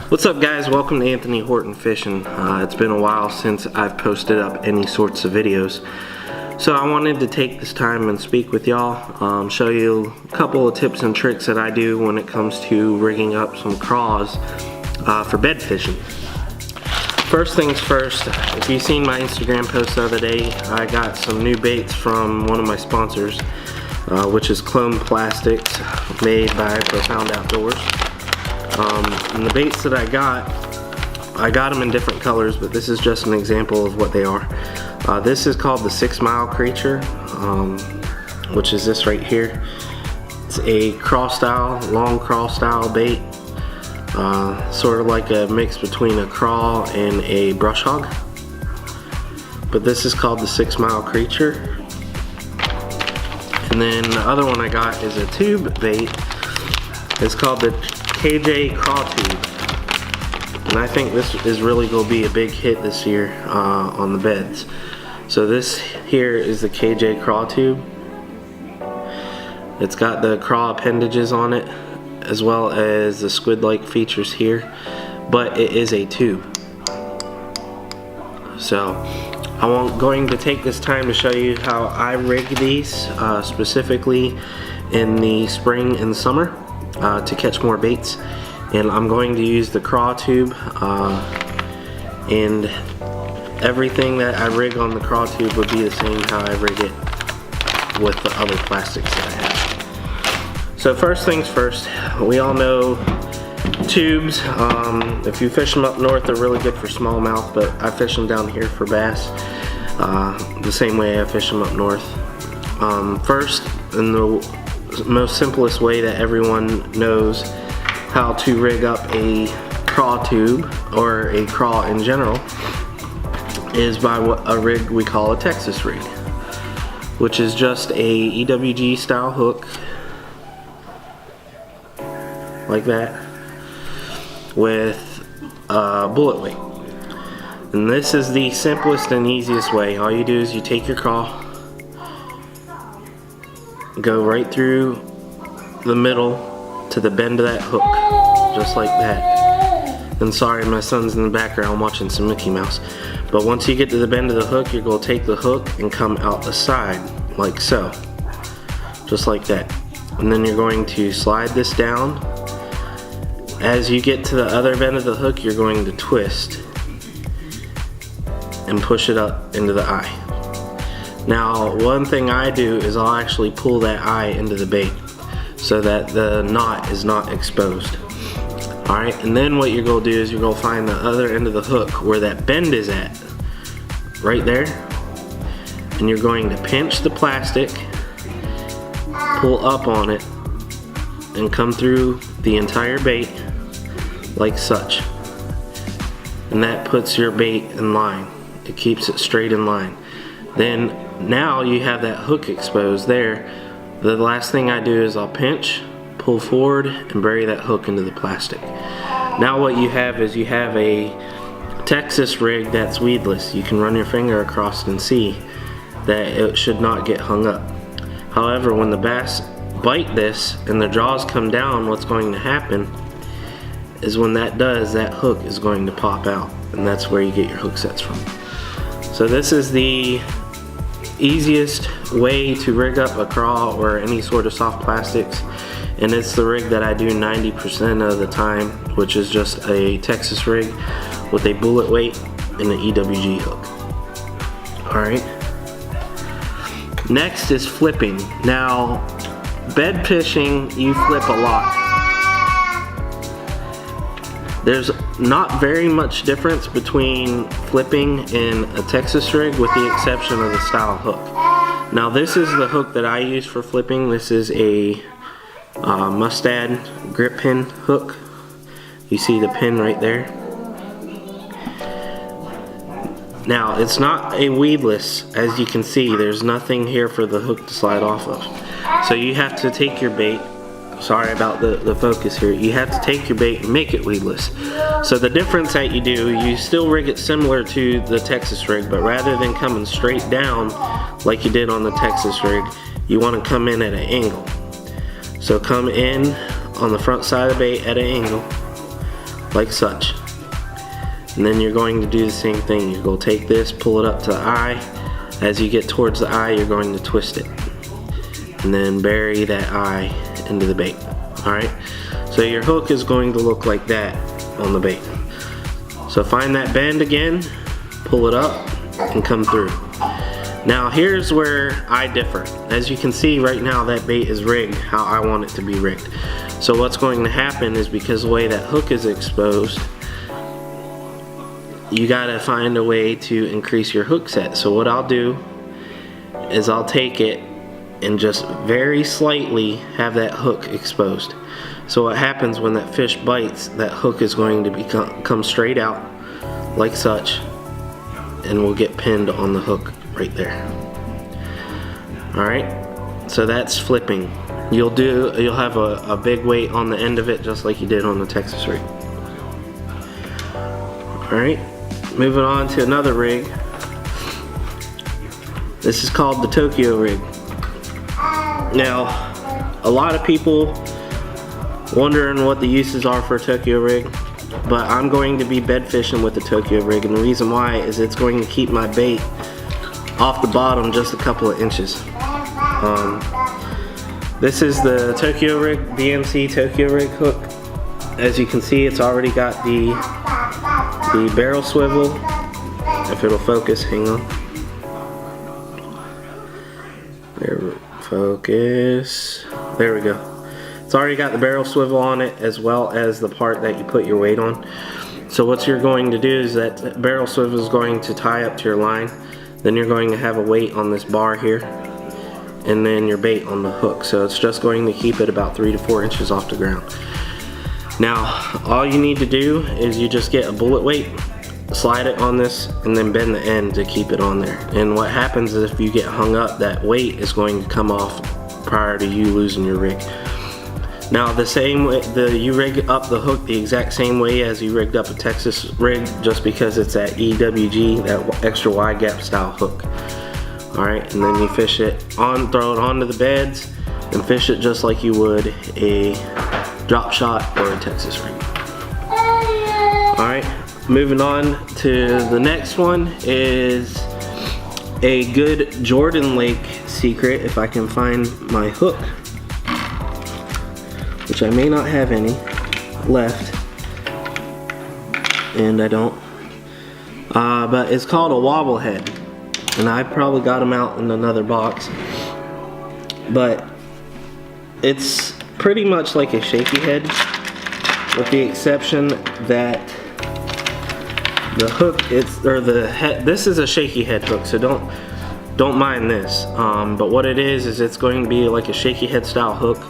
What's up, guys? Welcome to Anthony Horton Fishing. It's been a while since I've posted up any sorts of videos, so I wanted to take this time and speak with y'all, show you a couple of tips and tricks that I do when it comes to rigging up some craws for bed fishing. First things first, if you've seen my Instagram post the other day, I got some new baits from one of my sponsors, which is Klone Plastics, made by Profound Outdoors. And the baits that I got them in different colors, but this is just an example of what they are. This is called the 6 Mile Creature, which is this right here. It's a craw style, long craw style bait, sort of like a mix between a craw and a brush hog. But this is called the 6 Mile Creature. And then the other one I got is a tube bait. It's called the Craw tube, and I think this is really going to be a big hit this year on the beds. So this here is the Craw tube. It's got the craw appendages on it, as well as the squid-like features here, but it is a tube. So I'm going to take this time to show you how I rig these, specifically in the spring and summer. To catch more baits, and I'm going to use the craw tube, and everything that I rig on the craw tube would be the same how I rig it with the other plastics that I have. So first things first, we all know tubes, if you fish them up north, they're really good for smallmouth, but I fish them down here for bass the same way I fish them up north. First, in the most simplest way that everyone knows how to rig up a craw tube, or a craw in general, is by a rig we call a Texas rig, which is just a EWG style hook like that with a bullet weight. And this is the simplest and easiest way. All you do is you take your craw, go right through the middle to the bend of that hook, just like that. And sorry, my son's in the background watching some Mickey Mouse. But once you get to the bend of the hook, you're going to take the hook and come out the side, like so. Just like that. And then you're going to slide this down. As you get to the other bend of the hook, you're going to twist and push it up into the eye. Now, one thing I do is I'll actually pull that eye into the bait so that the knot is not exposed. Alright, and then what you're going to do is you're going to find the other end of the hook where that bend is at, right there, and you're going to pinch the plastic, pull up on it, and come through the entire bait like such. And that puts your bait in line. It keeps it straight in line. Then now you have that hook exposed there. The last thing I do is I'll pinch, pull forward, and bury that hook into the plastic. Now what you have is you have a Texas rig that's weedless. You can run your finger across and see that it should not get hung up. However, when the bass bite this and the jaws come down, what's going to happen is when that does, that hook is going to pop out, and that's where you get your hook sets from. So this is the easiest way to rig up a craw or any sort of soft plastics, and it's the rig that I do 90% of the time, which is just a Texas rig with a bullet weight and an EWG hook. Alright, next is flipping. Now, bed fishing, you flip a lot. There's not very much difference between flipping and a Texas rig, with the exception of the style hook. Now this is the hook that I use for flipping. This is a Mustad grip pin hook. You see the pin right there. Now it's not a weedless, as you can see. There's nothing here for the hook to slide off of. So you have to take your bait. Sorry about the focus here. You have to take your bait and make it weedless. So the difference that you do, you still rig it similar to the Texas rig, but rather than coming straight down like you did on the Texas rig, you want to come in at an angle. So come in on the front side of the bait at an angle, like such. And then you're going to do the same thing. You're going to take this, pull it up to the eye. As you get towards the eye, you're going to twist it. And then bury that eye into the bait. Alright? So your hook is going to look like that on the bait. So find that bend again, pull it up, and come through. Now here's where I differ. As you can see right now, that bait is rigged how I want it to be rigged. So what's going to happen is, because the way that hook is exposed, you gotta find a way to increase your hook set. So what I'll do is I'll take it and just very slightly have that hook exposed. So what happens when that fish bites, that hook is going to come straight out like such, and will get pinned on the hook right there. Alright, so that's flipping. You'll have a big weight on the end of it, just like you did on the Texas rig. Alright, moving on to another rig. This is called the Tokyo rig. Now, a lot of people wondering what the uses are for a Tokyo rig, but I'm going to be bed fishing with the Tokyo rig, and the reason why is it's going to keep my bait off the bottom just a couple of inches. This is the Tokyo rig, BMC Tokyo rig hook. As you can see, it's already got the barrel swivel. If it'll focus, hang on. There, focus. There we go. It's already got the barrel swivel on it, as well as the part that you put your weight on. So what you're going to do is that barrel swivel is going to tie up to your line. Then you're going to have a weight on this bar here, and then your bait on the hook. So it's just going to keep it about 3 to 4 inches off the ground. Now, all you need to do is you just get a bullet weight, slide it on this, and then bend the end to keep it on there. And what happens is, if you get hung up, that weight is going to come off prior to you losing your rig. Now, the same way, you rig up the hook the exact same way as you rigged up a Texas rig, just because it's that EWG, that extra wide gap style hook. Alright, and then you fish it on, throw it onto the beds, and fish it just like you would a drop shot or a Texas rig. Alright, moving on to the next one is a good Jordan Lake secret, if I can find my hook, which I may not have any left, and I don't, but it's called a Wobble Head, and I probably got them out in another box, but it's pretty much like a Shaky head, with the exception that the hook, this is a Shaky head hook, so don't mind this, but what it is it's going to be like a Shaky head style hook,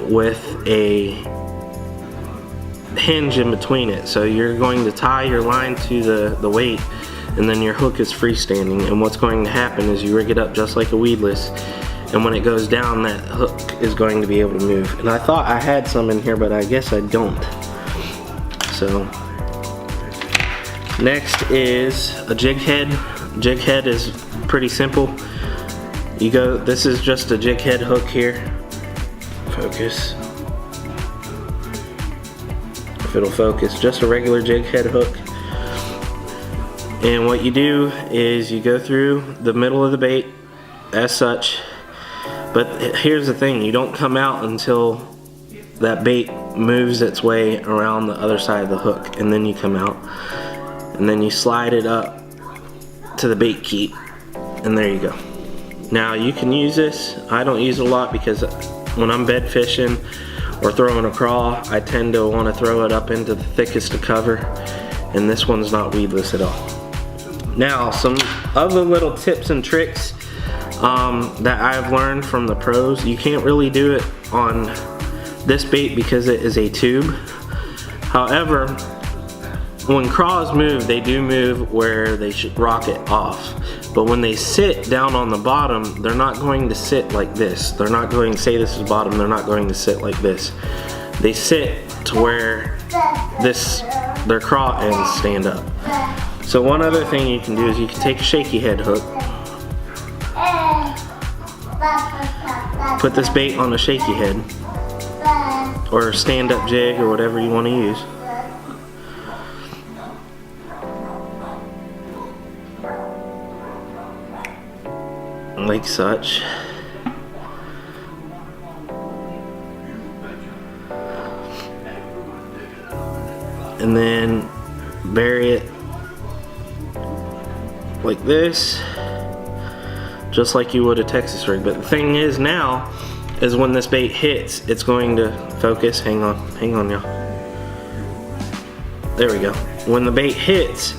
with a hinge in between it. So you're going to tie your line to the weight, and then your hook is freestanding, and what's going to happen is you rig it up just like a weedless, and when it goes down, that hook is going to be able to move. And I thought I had some in here, but I guess I don't. So next is a jig head. Jig head is pretty simple. This is just a jig head hook here. Focus. If it'll focus, just a regular jig head hook. And what you do is you go through the middle of the bait as such, but here's the thing, you don't come out until that bait moves its way around the other side of the hook, and then you come out, and then you slide it up to the bait keep, and there you go. Now you can use this. I don't use it a lot because when I'm bed fishing or throwing a craw, I tend to want to throw it up into the thickest of cover, and this one's not weedless at all. Now, some other little tips and tricks that I've learned from the pros. You can't really do it on this bait because it is a tube. However, when craws move, they do move where they should rock it off. But when they sit down on the bottom, they're not going to sit like this. They're not going to say this is bottom, they're not going to sit like this. They sit to where their craw ends stand up. So one other thing you can do is you can take a Shaky head hook, put this bait on a Shaky head, or stand up jig, or whatever you want to use. like such. And then bury it like this, just like you would a Texas rig. But the thing is now, is when this bait hits, it's going to focus. Hang on y'all. There we go. When the bait hits,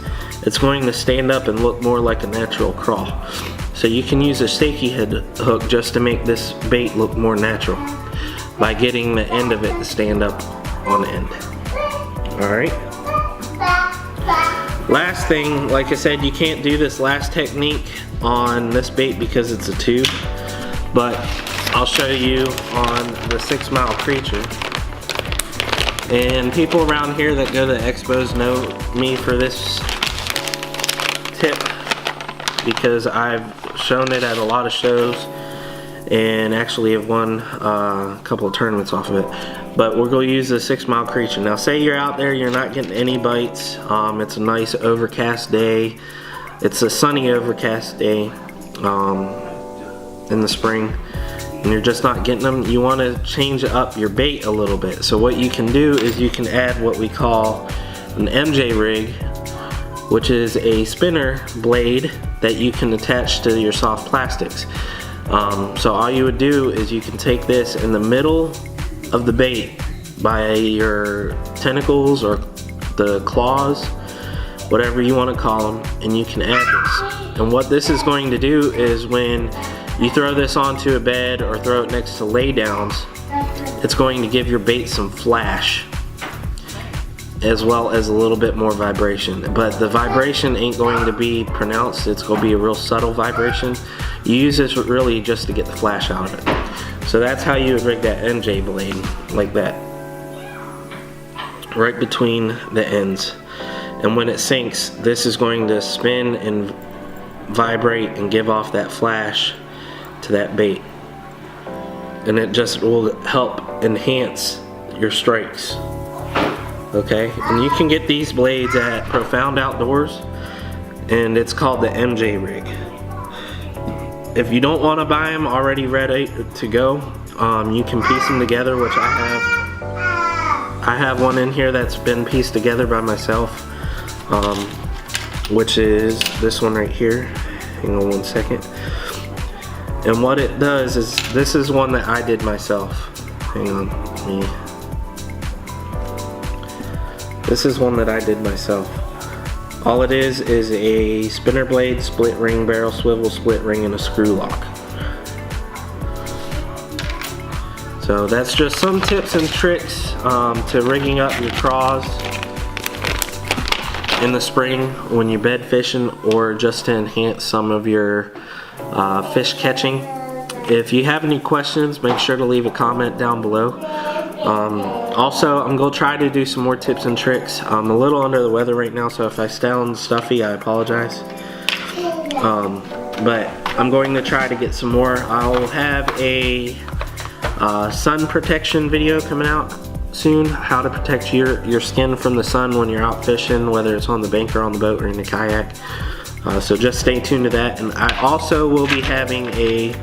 it's going to stand up and look more like a natural craw. So you can use a Shaky head hook just to make this bait look more natural by getting the end of it to stand up on the end. Alright. Last thing, like I said, you can't do this last technique on this bait because it's a tube, but I'll show you on the 6 Mile Creature. And people around here that go to expos know me for this tip because I've shown it at a lot of shows and actually have won a couple of tournaments off of it. But we're going to use the 6 Mile Creature. Now say you're out there, you're not getting any bites, it's a nice overcast day, it's a sunny overcast day in the spring, and you're just not getting them. You want to change up your bait a little bit. So what you can do is you can add what we call an MJ rig, which is a spinner blade that you can attach to your soft plastics. So all you would do is you can take this in the middle of the bait by your tentacles or the claws, whatever you want to call them, and you can add this. And what this is going to do is when you throw this onto a bed or throw it next to laydowns, it's going to give your bait some flash as well as a little bit more vibration. But the vibration ain't going to be pronounced, it's going to be a real subtle vibration. You use this really just to get the flash out of it. So that's how you would rig that MJ blade, like that, right between the ends. And when it sinks, this is going to spin and vibrate and give off that flash to that bait. And it just will help enhance your strikes. Okay, and you can get these blades at Profound Outdoors, and it's called the MJ rig. If you don't want to buy them already ready to go, you can piece them together, which I have. I have one in here that's been pieced together by myself, which is this one right here. Hang on one second. And what it does is, this is one that I did myself. Hang on, This is one that I did myself. All it is a spinner blade, split ring, barrel swivel, split ring, and a screw lock. So that's just some tips and tricks to rigging up your craws in the spring when you're bed fishing, or just to enhance some of your fish catching. If you have any questions, make sure to leave a comment down below. Also, I'm going to try to do some more tips and tricks. I'm a little under the weather right now, so if I sound stuffy, I apologize. But I'm going to try to get some more. I'll have a sun protection video coming out soon. How to protect your skin from the sun when you're out fishing, whether it's on the bank or on the boat or in the kayak. So just stay tuned to that. And I also will be having a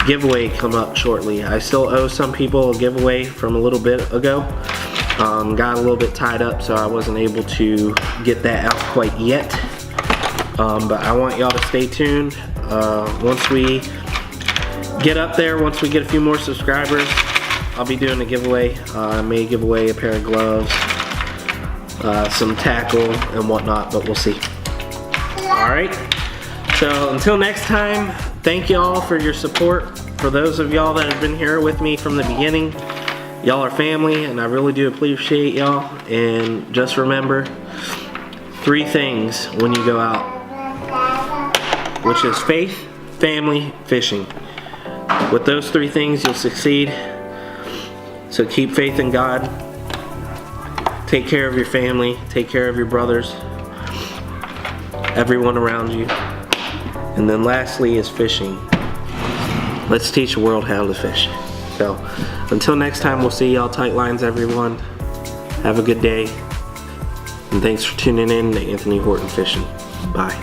giveaway come up shortly. I still owe some people a giveaway from a little bit ago. Got a little bit tied up, so I wasn't able to get that out quite yet. But I want y'all to stay tuned. Once we get up there, once we get a few more subscribers, I'll be doing a giveaway. I may give away a pair of gloves, some tackle and whatnot, but we'll see. Alright, so until next time, thank y'all for your support. For those of y'all that have been here with me from the beginning, y'all are family, and I really do appreciate y'all. And just remember 3 things when you go out, which is faith, family, fishing. With those 3 things, you'll succeed. So keep faith in God. Take care of your family. Take care of your brothers, everyone around you. And then lastly is fishing. Let's teach the world how to fish. So until next time, we'll see y'all. Tight lines, everyone. Have a good day. And thanks for tuning in to Anthony Horton Fishing. Bye.